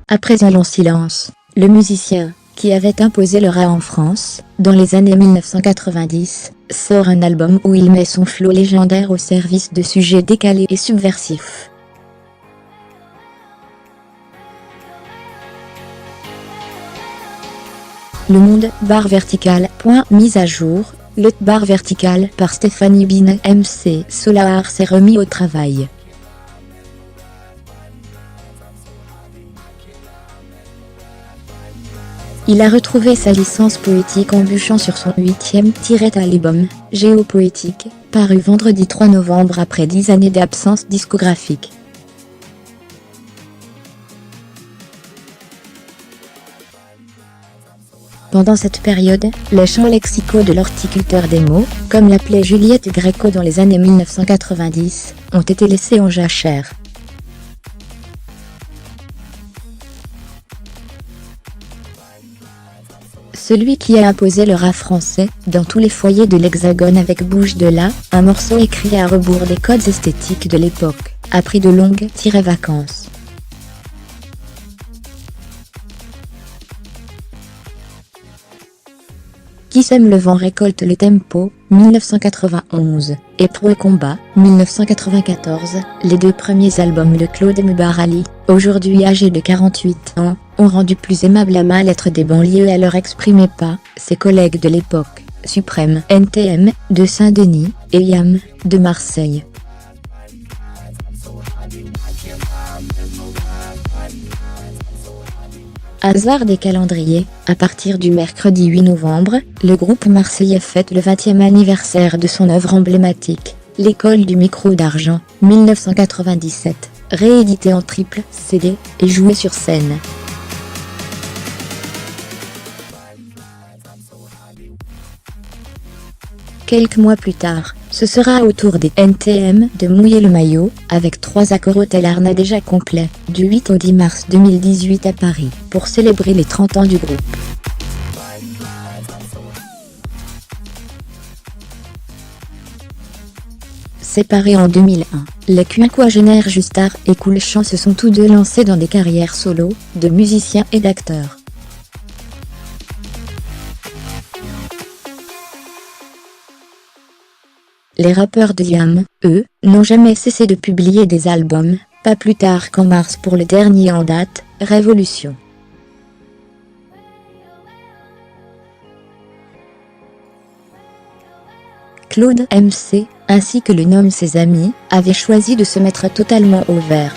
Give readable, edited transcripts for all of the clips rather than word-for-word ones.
Après un long silence, le musicien, qui avait imposé le rap en France, dans les années 1990, sort un album où il met son flow légendaire au service de sujets décalés et subversifs. Le monde, barre verticale, mise à jour, le barre verticale par Stéphanie Binet. MC Solar s'est remis au travail. Il a retrouvé sa licence poétique en bûchant sur son 8e album, Géopoétique, paru vendredi 3 novembre après 10 années d'absence discographique. Pendant cette période, les champs lexicaux de l'horticulteur des mots, comme l'appelait Juliette Gréco dans les années 1990, ont été laissés en jachère. Celui qui a imposé le rap français dans tous les foyers de l'Hexagone avec Bouge de là, un morceau écrit à rebours des codes esthétiques de l'époque, a pris de longues vacances. Qui sème le vent récolte le tempo, 1991, et Pro et Combat, 1994, les deux premiers albums de Claude Mbarali, aujourd'hui âgé de 48 ans, ont rendu plus aimable la mal-être des banlieues à leur exprimer pas, ses collègues de l'époque, Suprême, NTM, de Saint-Denis, et YAM, de Marseille. Hasard des calendriers, à partir du mercredi 8 novembre, le groupe marseillais fête le 20e anniversaire de son œuvre emblématique, L'école du micro d'argent, 1997, réédité en triple CD, et joué sur scène. Quelques mois plus tard, ce sera au tour des NTM de mouiller le maillot, avec 3 accords Hôtel Arna déjà complets, du 8 au 10 mars 2018 à Paris, pour célébrer les 30 ans du groupe. Séparés en 2001, les quinquagénaires Justard et Cool Champ se sont tous deux lancés dans des carrières solo, de musiciens et d'acteurs. Les rappeurs de YAM, eux, n'ont jamais cessé de publier des albums, pas plus tard qu'en mars pour le dernier en date, Révolution. Claude MC, ainsi que le nomment ses amis, avaient choisi de se mettre totalement au vert.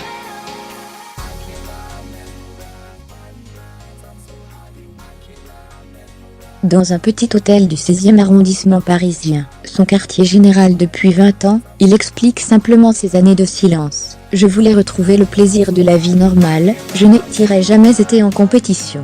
Dans un petit hôtel du 16e arrondissement parisien, son quartier général depuis 20 ans, il explique simplement ses années de silence. Je voulais retrouver le plaisir de la vie normale, je n'ai jamais été en compétition.